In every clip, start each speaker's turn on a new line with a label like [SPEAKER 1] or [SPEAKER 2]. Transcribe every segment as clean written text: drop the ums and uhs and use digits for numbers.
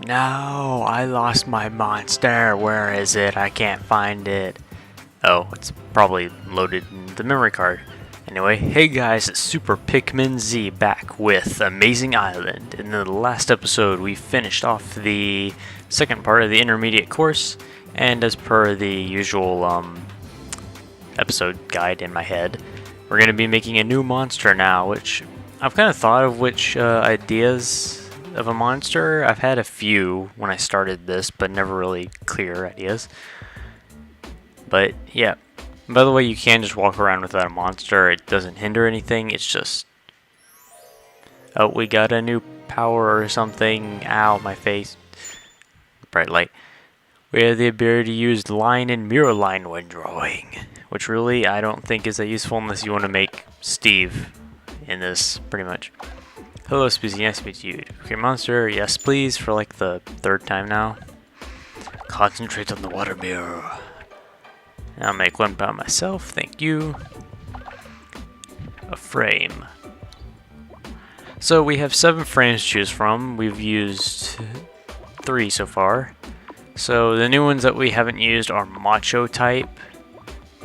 [SPEAKER 1] No, I lost my monster. Where is it? I can't find it. Oh, it's probably loaded in the memory card. Anyway, hey guys, it's Super Pikmin Z back with Amazing Island. In the last episode, we finished off the second part of the intermediate course, and as per the usual episode guide in my head, we're going to be making a new monster now, which I've kind of thought of which ideas of a monster. I've had a few when I started this, but never really clear ideas. But yeah, by the way, you can just walk around without a monster. It doesn't hinder anything. It's just, oh, we got a new power or something. Ow, my face. Bright light. We have the ability to use line and mirror line when drawing, which really I don't think is that useful unless you want to make Steve in this, pretty much. Hello, Speezy, nice to meet you. Okay, monster, yes please, for like the third time now. Concentrate on the water mirror. I'll make one by myself, thank you. A frame. So we have 7 frames to choose from. We've used 3 so far. So the new ones that we haven't used are Macho type,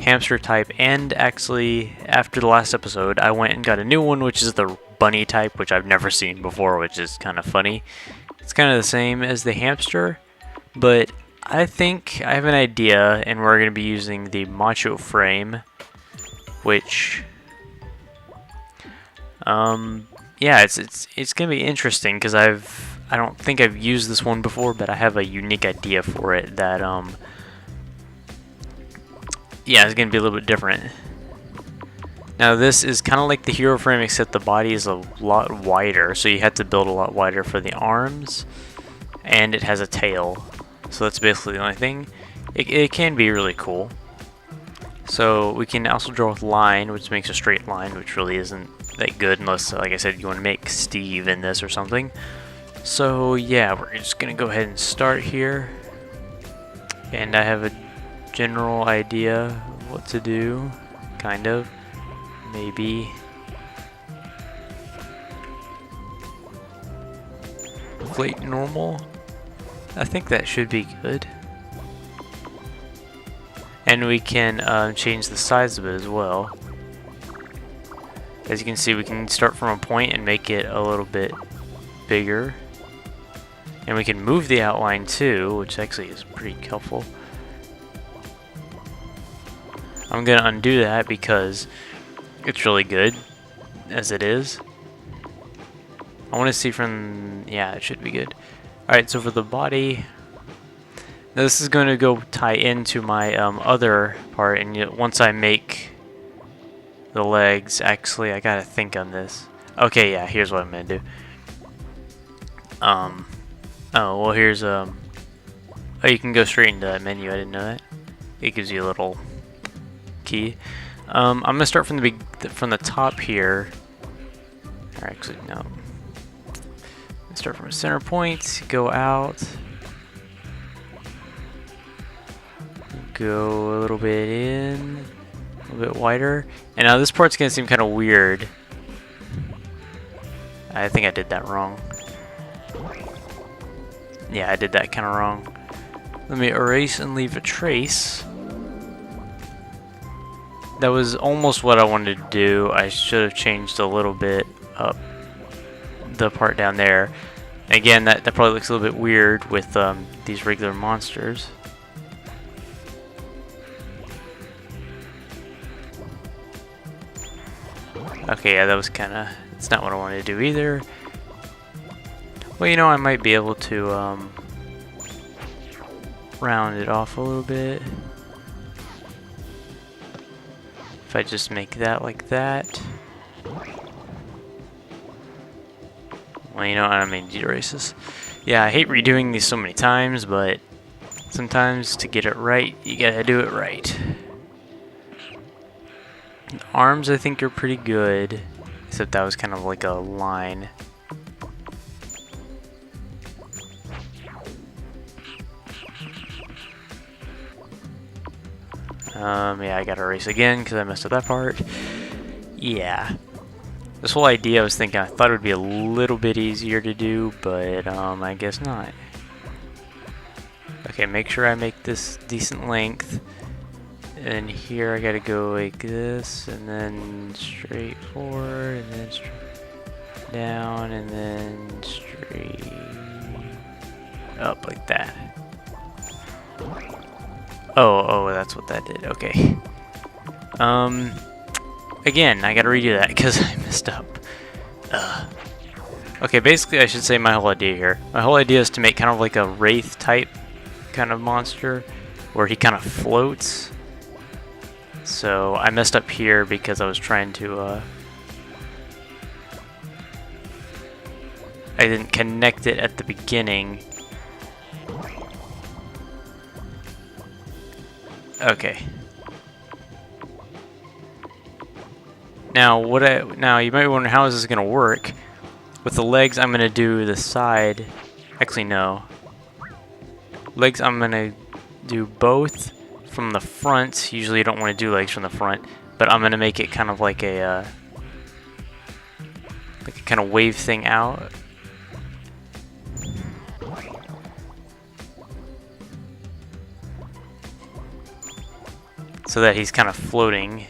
[SPEAKER 1] Hamster type, and actually after the last episode I went and got a new one, which is the Bunny type, which I've never seen before, which is kind of funny. It's kind of the same as the Hamster, but I think I have an idea, and we're going to be using the Macho frame, which, yeah, it's going to be interesting because I don't think I've used this one before, but I have a unique idea for it that, yeah, it's going to be a little bit different. Now this is kind of like the hero frame, except the body is a lot wider, so you have to build a lot wider for the arms, and it has a tail. So that's basically the only thing. It can be really cool. So we can also draw with line, which makes a straight line, which really isn't that good unless, like I said, you want to make Steve in this or something. So yeah, we're just going to go ahead and start here. And I have a general idea of what to do, kind of. Maybe. Plate normal. I think that should be good. And we can change the size of it as well. As you can see, we can start from a point and make it a little bit bigger. And we can move the outline too, which actually is pretty helpful. I'm going to undo that because it's really good as it is. I want to see from, yeah, it should be good. Alright, so for the body, now this is going to go tie into my other part, and once I make the legs, actually I gotta think on this. Okay, yeah, here's what I'm going to do. Oh, well here's, oh, you can go straight into that menu, I didn't know that. It gives you a little key. I'm going to start from the top here. Or actually, no. Start from a center point, go out, go a little bit in, a little bit wider, and now this part's gonna seem kind of weird. I think I did that wrong. Yeah, I did that kind of wrong. Let me erase and leave a trace. That was almost what I wanted to do. I should have changed a little bit up the part down there. Again, that probably looks a little bit weird with these regular monsters. Okay, yeah, that was kind of, it's not what I wanted to do either. Well, you know, I might be able to round it off a little bit. If I just make that like that. Well, you know, I don't mean to erase this. Yeah, I hate redoing these so many times, but sometimes to get it right, you gotta do it right. The arms, I think, are pretty good, except that was kind of like a line. Yeah, I gotta erase again because I messed up that part. Yeah. This whole idea, I was thinking, I thought it would be a little bit easier to do, but I guess not. Okay, make sure I make this decent length. And here I gotta go like this, and then straight forward, and then straight down, and then straight up like that. Oh, that's what that did. Okay. Again, I gotta redo that because I messed up. Okay, basically I should say my whole idea here. My whole idea is to make kind of like a wraith type kind of monster, where he kind of floats. So I messed up here because I was trying to, I didn't connect it at the beginning. Okay. Now you might wonder how is this gonna work. With the legs I'm gonna do the side. Actually no. Legs I'm gonna do both from the front. Usually you don't want to do legs from the front, but I'm gonna make it kind of like a kind of wave thing out. So that he's kind of floating.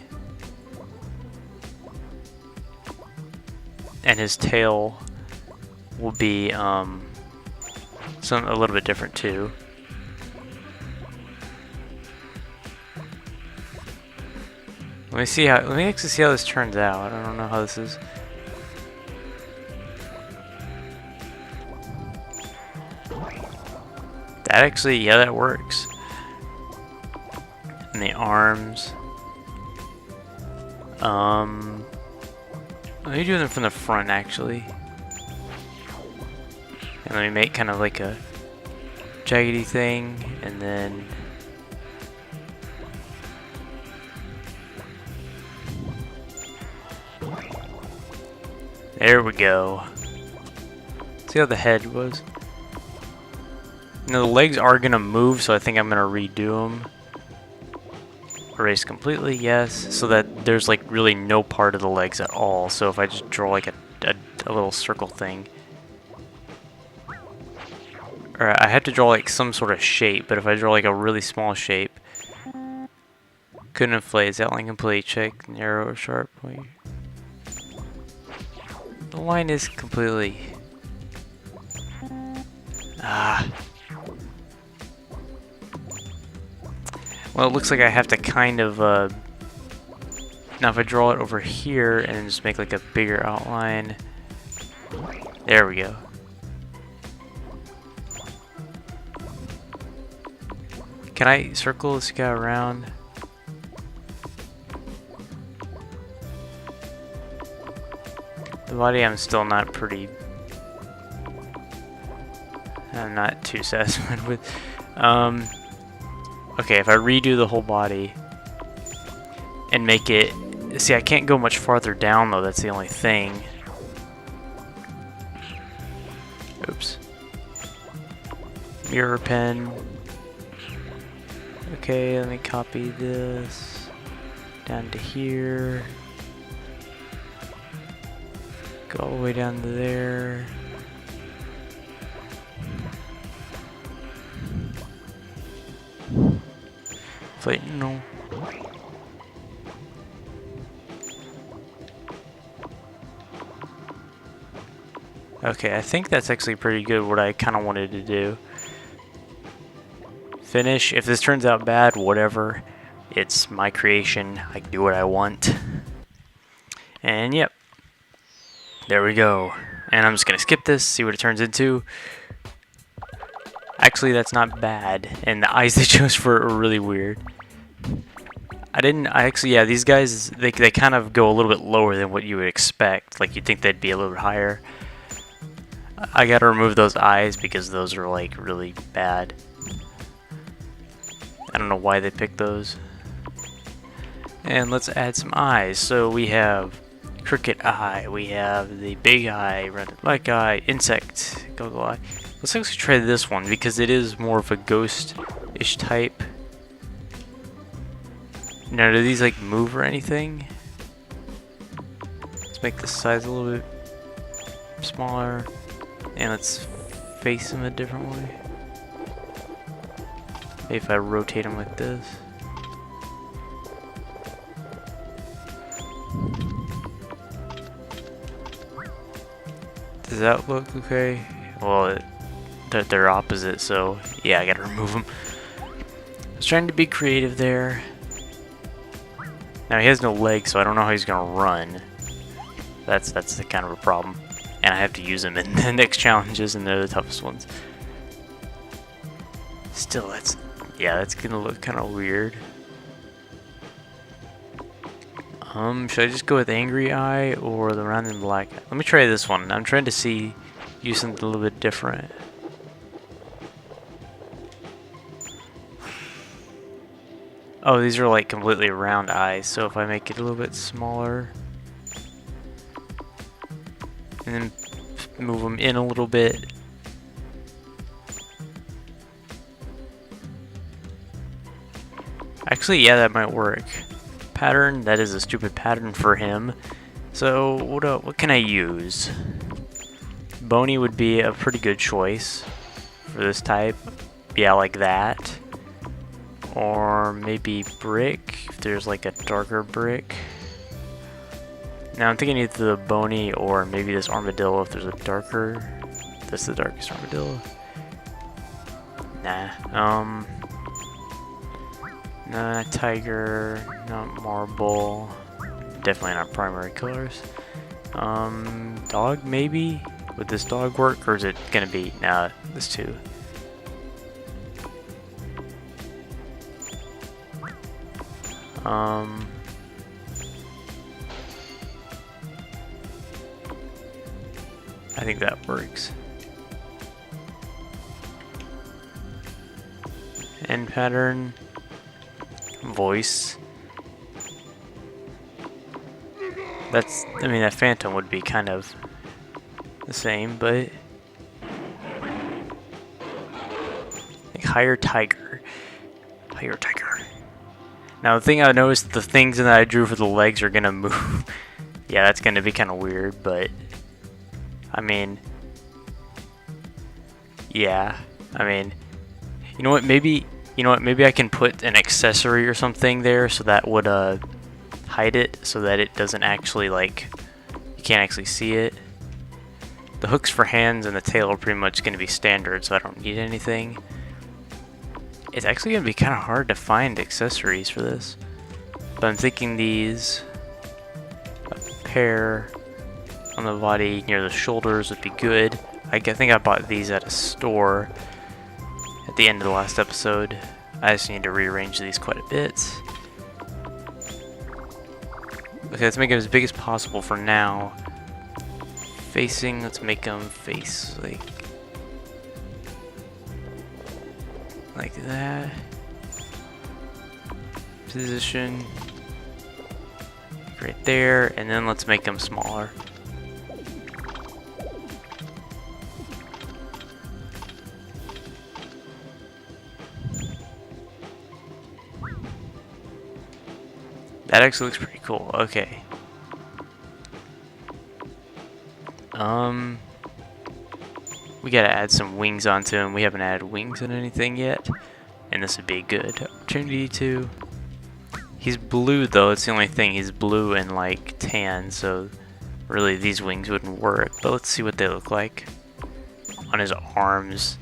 [SPEAKER 1] And his tail will be a little bit different too. Let me actually see how this turns out. I don't know how this is. That actually, yeah, that works. And the arms. Let me do them from the front actually. And let me make kind of like a jaggedy thing, and then there we go. See how the head was? Now the legs are gonna move, so I think I'm gonna redo them. Erase completely, yes, so that there's like really no part of the legs at all. So if I just draw like a little circle thing, or I have to draw like some sort of shape, but if I draw like a really small shape, couldn't inflate, is outline complete, check, narrow or sharp. Wait. The line is completely, well, it looks like I have to kind of, now if I draw it over here and just make like a bigger outline, there we go. Can I circle this guy around? The body I'm still not pretty, I'm not too satisfied with. Okay, if I redo the whole body and make it... See, I can't go much farther down, though. That's the only thing. Oops. Mirror pen. Okay, let me copy this down to here. Go all the way down to there. Wait, no. Okay, I think that's actually pretty good what I kind of wanted to do. Finish. If this turns out bad, whatever. It's my creation. I can do what I want. And yep. There we go. And I'm just going to skip this, see what it turns into. Actually, that's not bad. And the eyes they chose for it are really weird. Yeah, these guys, they kind of go a little bit lower than what you would expect. Like, you'd think they'd be a little bit higher. I gotta remove those eyes because those are, like, really bad. I don't know why they picked those. And let's add some eyes. So we have cricket eye, we have the big eye, rounded like eye, insect, goggle eye. Let's actually try this one because it is more of a ghost-ish type. Now, do these like move or anything? Let's make the size a little bit smaller, and let's face them a different way. Maybe if I rotate him like this. Does that look okay? Well, they're opposite, so yeah, I gotta remove them. I was trying to be creative there. Now he has no legs, so I don't know how he's gonna run. That's the kind of a problem. And I have to use him in the next challenges, and they're the toughest ones. Still, that's gonna look kind of weird. Should I just go with Angry Eye or the Round and Black Eye? Let me try this one. I'm trying to use something a little bit different. Oh, these are like completely round eyes, so if I make it a little bit smaller and then move them in a little bit. Actually, yeah, that might work. Pattern, that is a stupid pattern for him. So what can I use? Bony would be a pretty good choice for this type. Yeah, like that. Or maybe brick, if there's like a darker brick. Now I'm thinking either the bony or maybe this armadillo if there's a darker. That's the darkest armadillo. Nah. Not tiger, not marble. Definitely not primary colors. Dog maybe? Would this dog work, or is it gonna be this too? I think that works. End pattern. Voice. I mean, that phantom would be kind of the same, but like higher tiger. Higher tiger. Now the thing I noticed, the things that I drew for the legs are gonna move. Yeah, that's gonna be kind of weird, but I mean, yeah. I mean, you know what? Maybe I can put an accessory or something there so that would hide it, so that it doesn't actually you can't actually see it. The hooks for hands and the tail are pretty much going to be standard, so I don't need anything. It's actually going to be kind of hard to find accessories for this, but I'm thinking these, a pair on the body near the shoulders would be good. I think I bought these at a store at the end of the last episode. I just need to rearrange these quite a bit. Okay, let's make it as big as possible for now. Facing, let's make them face like that. Position right there, and then let's make them smaller. That actually looks pretty cool. Okay. We gotta add some wings onto him. We haven't added wings on anything yet, and this would be a good opportunity to. He's blue though. It's the only thing. He's blue and like tan, so really these wings wouldn't work. But let's see what they look like on his arms.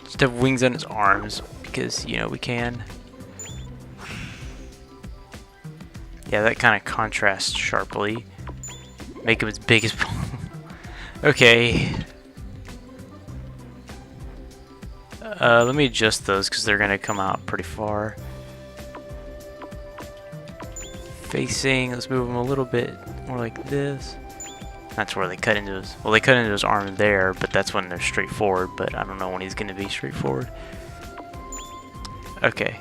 [SPEAKER 1] Just have wings on his arms because we can. Yeah, that kind of contrasts sharply. Make him as big as possible. Okay. Let me adjust those because they're gonna come out pretty far. Facing, let's move them a little bit more like this. That's where they cut into his. Well, they cut into his arm there, but that's when they're straightforward. But I don't know when he's gonna be straightforward. Okay.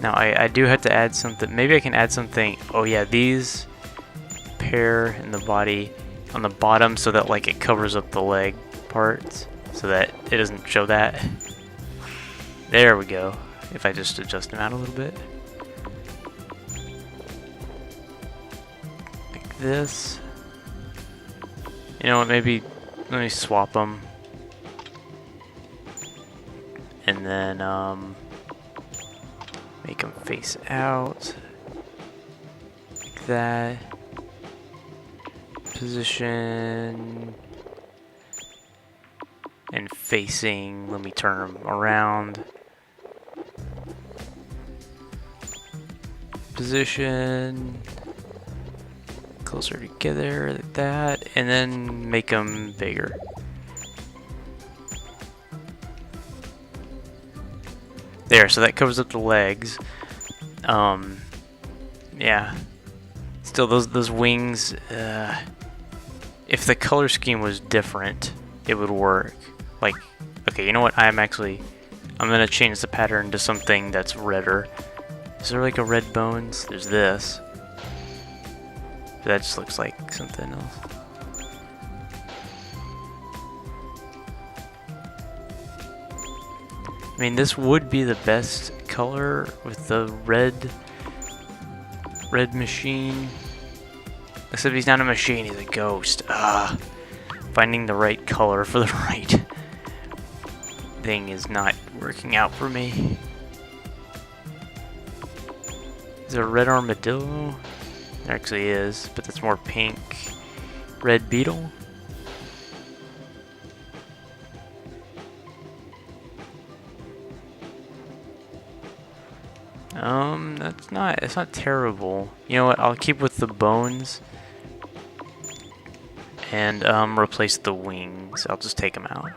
[SPEAKER 1] Now I do have to add something. Maybe I can add something. Oh yeah, these pair in the body on the bottom so that it covers up the leg parts so that it doesn't show that. There we go. If I just adjust them out a little bit. Like this. You know what, maybe let me swap them. and then make them face out like that. Position and facing. Let me turn them around. Position closer together like that, and then make them bigger. There, so that covers up the legs. Yeah. Still, those wings. If the color scheme was different, it would work. Like, okay, you know what? I'm gonna change the pattern to something that's redder. Is there like a red bones? There's this. That just looks like something else. I mean, this would be the best color with the red machine. Except he's not a machine, he's a ghost. Finding the right color for the right thing is not working out for me. Is there a red armadillo? There actually is, but that's more pink. Red beetle? It's not terrible. You know what, I'll keep with the bones and replace the wings. I'll just take them out.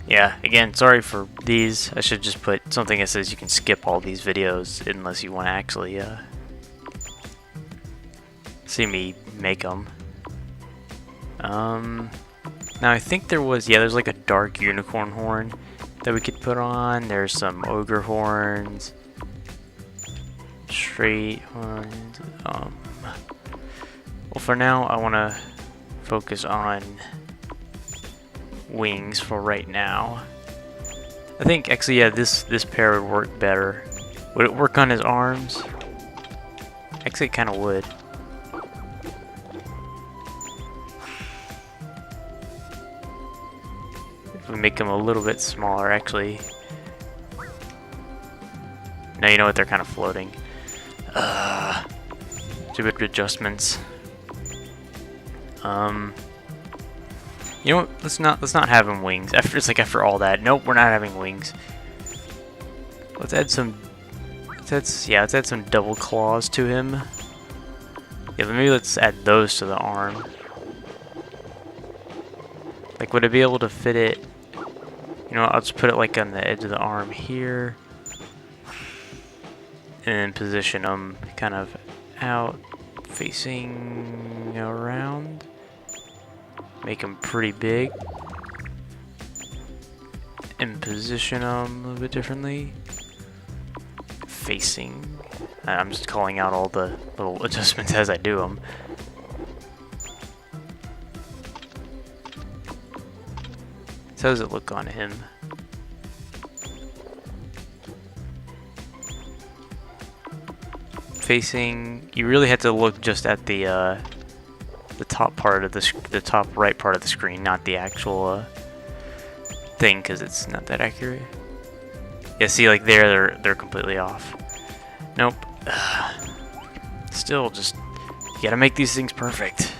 [SPEAKER 1] Yeah, again, sorry for these. I should just put something that says you can skip all these videos unless you want to actually see me make them. Now I think there's like a dark unicorn horn that we could put on. There's some ogre horns, straight horns. Well, for now I want to focus on wings for right now. I think actually, yeah, this pair would work better. Would it work on his arms? Actually, it kind of would. If we make them a little bit smaller, actually. No, you know what? They're kind of floating. Stupid adjustments. You know what? Let's not have him wings. After all that, nope, we're not having wings. Let's add some. Let's add some double claws to him. Yeah, maybe let's add those to the arm. Like, would I be able to fit it? You know, I'll just put it like on the edge of the arm here, and then position them kind of out, facing around. Make them pretty big, and position them a little bit differently. Facing. I'm just calling out all the little adjustments as I do them. So how does it look on him? Facing. You really have to look just at the top part of the top right part of the screen, not the actual thing, because it's not that accurate. Yeah, see, like there, they're completely off. Nope. Still, just you gotta make these things perfect.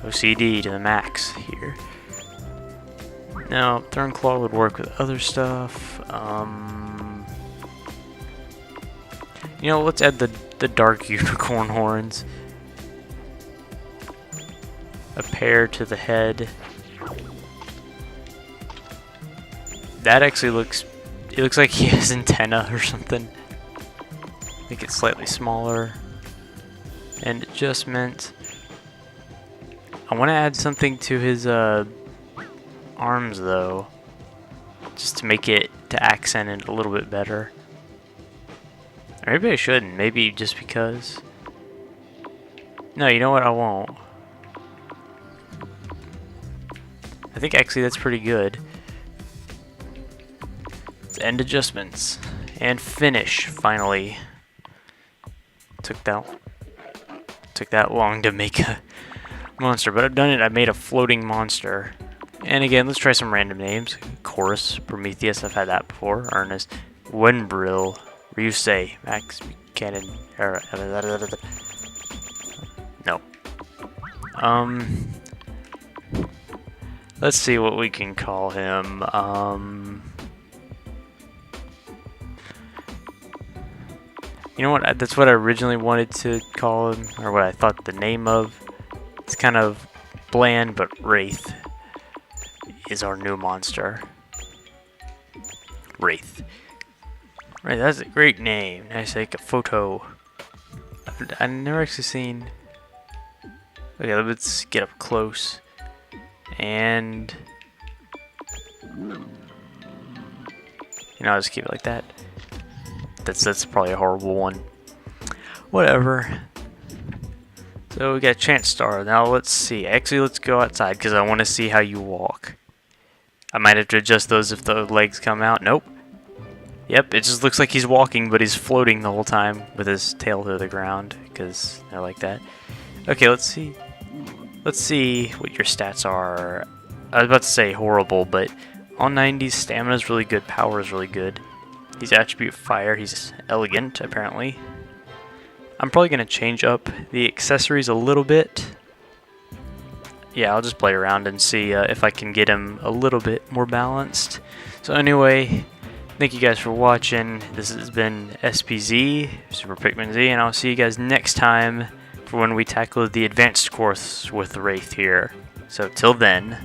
[SPEAKER 1] OCD to the max here. Now, Thorn Claw would work with other stuff. You know, let's add the dark unicorn horns. A pair to the head. That actually looks. It looks like he has antenna or something. Make it slightly smaller. And adjustment. I want to add something to his arms though, just to make it to accent it a little bit better. Or maybe I shouldn't. Maybe just because. No, you know what? I won't. I think actually that's pretty good. Let's end adjustments and finish. Finally, took that long to make a monster, but I've done it. I made a floating monster. And again, let's try some random names. Chorus, Prometheus, I've had that before. Ernest, Windbrill, Ryusei, Max Cannon. No. Let's see what we can call him. You know what? That's what I originally wanted to call him, or what I thought the name of. It's kind of bland, but Wraith is our new monster. Wraith. Right, that's a great name. Nice, take a photo. I've never actually seen. Okay, let's get up close. And I'll just keep it like that. That's probably a horrible one. Whatever. So we got Chance Star. Now let's see. Actually, let's go outside because I want to see how you walk. I might have to adjust those if the legs come out. Nope. Yep, it just looks like he's walking, but he's floating the whole time with his tail to the ground because they're like that. Okay, let's see. Let's see what your stats are. I was about to say horrible, but on 90s, stamina is really good, power is really good. He's attribute fire, he's elegant, apparently. I'm probably going to change up the accessories a little bit. Yeah, I'll just play around and see if I can get him a little bit more balanced. So anyway, thank you guys for watching. This has been SPZ, Super Pikmin Z, and I'll see you guys next time for when we tackle the advanced course with Wraith here. So till then,